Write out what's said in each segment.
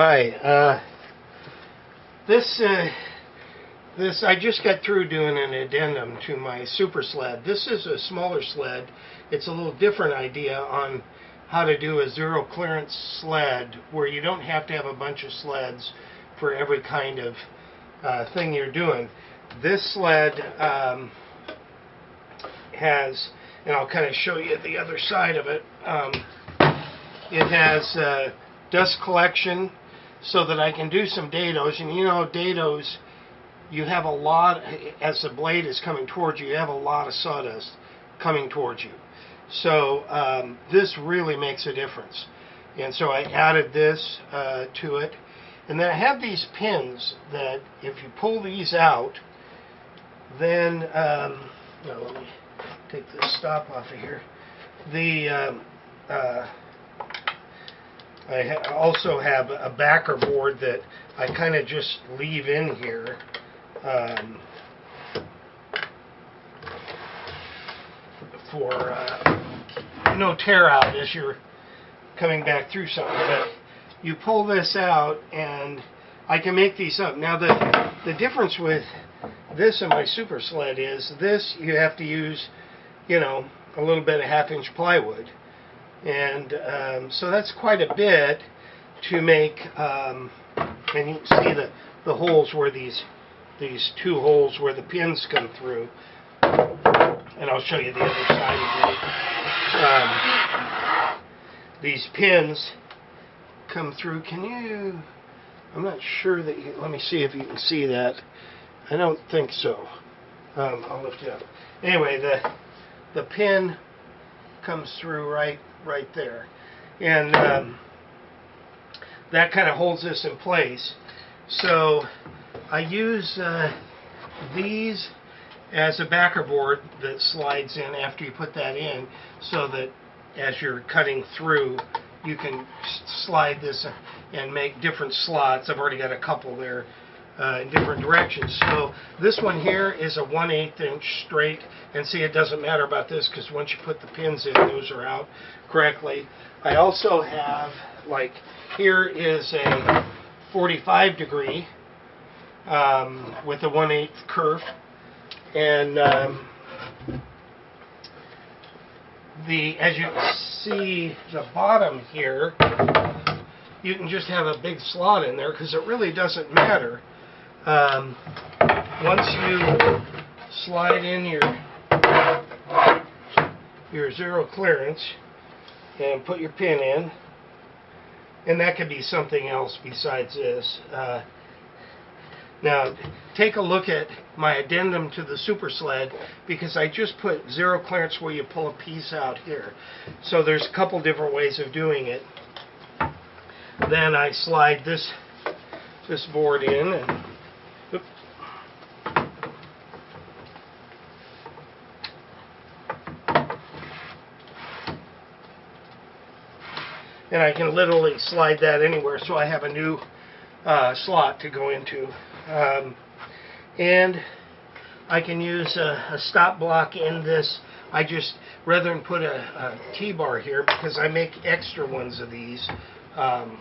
Hi. This I just got through doing an addendum to my super sled. This is a smaller sled. It's a little different idea on how to do a zero clearance sled where you don't have to have a bunch of sleds for every kind of thing you're doing. This sled has, and I'll kind of show you the other side of it. It has dust collection so that I can do some dados. And you know, dados, you have a lot, as the blade is coming towards you, you have a lot of sawdust coming towards you. So this really makes a difference. And so I added this to it. And then I have these pins that if you pull these out, then, let me take this stop off of here. I also have a backer board that I kind of just leave in here. For no tear out as you're coming back through something. But you pull this out and I can make these up. Now the difference with this and my super sled is this you have to use, a little bit of 1/2-inch plywood. And so that's quite a bit to make, and you can see the holes where these two holes where the pins come through. And I'll show you the other side of it. These pins come through. I'm not sure that let me see if you can see that. I don't think so. I'll lift it up. Anyway, the pin comes through right there. And that kind of holds this in place. So I use these as a backer board that slides in after you put that in, so that as you're cutting through, you can slide this and make different slots. I've already got a couple there in different directions. So this one here is a 1/8 inch straight, and see, it doesn't matter about this because once you put the pins in, those are out correctly. I also have, like, here is a 45 degree with a 1/8 kerf. And as you can see, the bottom here, you can just have a big slot in there because it really doesn't matter. Once you slide in your zero clearance and put your pin in, and that could be something else besides this. Now, take a look at my addendum to the super sled, because I just put zero clearance where you pull a piece out here. So there's a couple different ways of doing it. Then I slide this board in, and I can literally slide that anywhere, so I have a new slot to go into. And I can use a stop block in this. I just, rather than put a T-bar here, because I make extra ones of these. You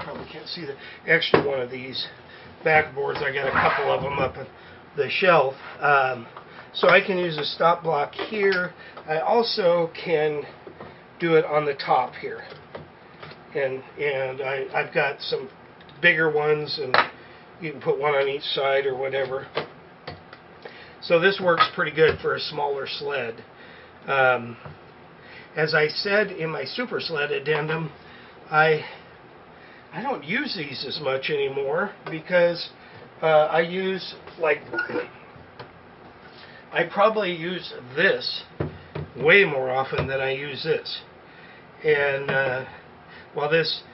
probably can't see the extra one of these backboards. I got a couple of them up on the shelf. So I can use a stop block here. I also can do it on the top here. And I've got some bigger ones, and you can put one on each side or whatever. So this works pretty good for a smaller sled. As I said in my super sled addendum, I don't use these as much anymore because I probably use this way more often than I use this. And while this,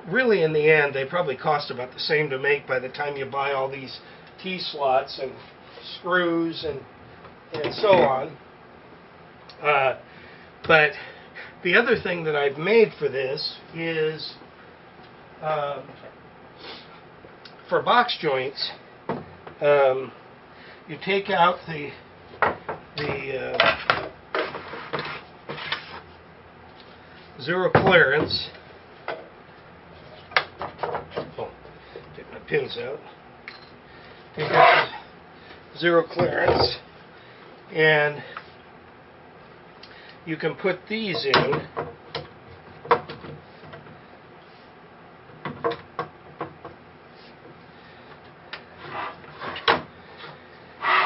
really in the end, they probably cost about the same to make by the time you buy all these T-slots and screws and so on. But the other thing that I've made for this is for box joints, you take out the zero clearance pins out. You got the zero clearance, and you can put these in.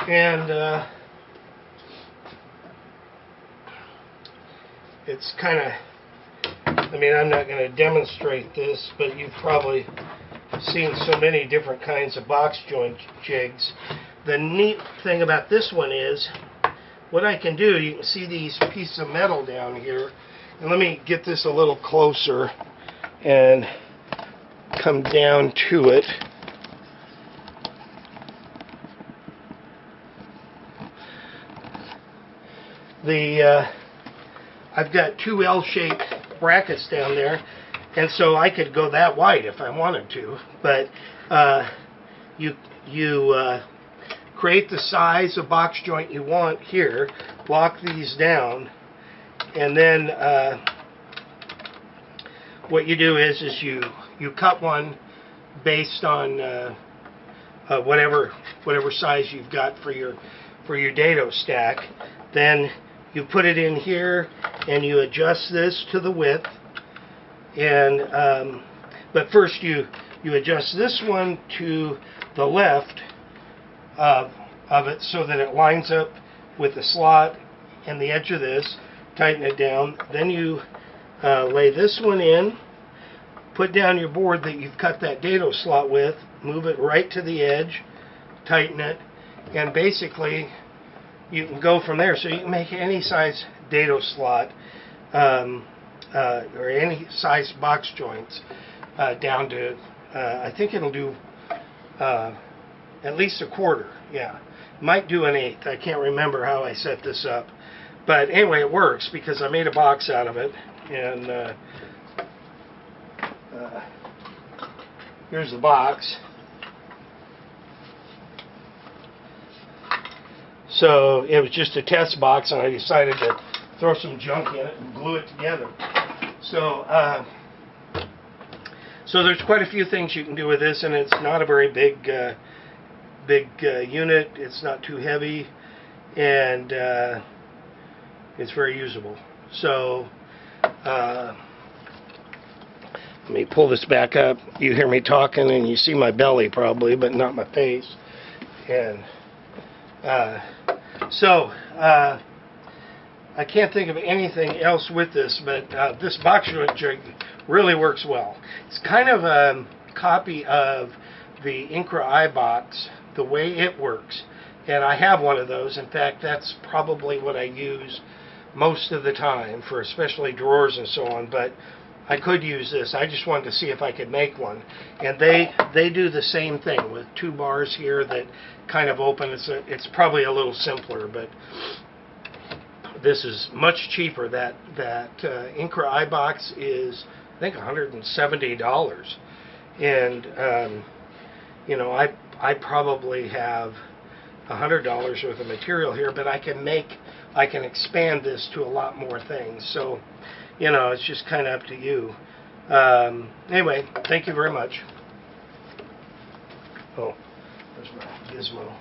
And it's kind of, I mean, I'm not going to demonstrate this, but you've probably seen so many different kinds of box joint jigs. The neat thing about this one is, what I can do, you can see these pieces of metal down here, and let me get this a little closer and come down to it. I've got two L-shaped brackets down there, and so I could go that wide if I wanted to, but you create the size of box joint you want here, lock these down, and then what you do is you cut one based on whatever size you've got for your dado stack. Then you put it in here and you adjust this to the width, and but first you adjust this one to the left of it so that it lines up with the slot and the edge of this. Tighten it down. Then you lay this one in, put down your board that you've cut that dado slot with, move it right to the edge, tighten it, and basically you can go from there. So you can make any size dado slot or any size box joints down to I think it'll do at least a quarter. Yeah, might do an eighth. I can't remember how I set this up, but anyway, it works because I made a box out of it. And here's the box. So it was just a test box, and I decided to throw some junk in it and glue it together. So so there's quite a few things you can do with this, and it's not a very big unit. It's not too heavy, and it's very usable. So let me pull this back up. You hear me talking, and you see my belly probably, but not my face. And so I can't think of anything else with this, but this box joint jig really works well. It's kind of a copy of the Incra iBox, the way it works, and I have one of those. In fact, that's probably what I use most of the time for especially drawers and so on, but I could use this. I just wanted to see if I could make one, and they do the same thing with two bars here that kind of open. It's probably a little simpler, but this is much cheaper. That Incra iBox is, I think, $170, and you know, I probably have $100 worth of material here, but I can expand this to a lot more things. So, you know, it's just kind of up to you. Anyway, thank you very much. Oh, there's my gizmo.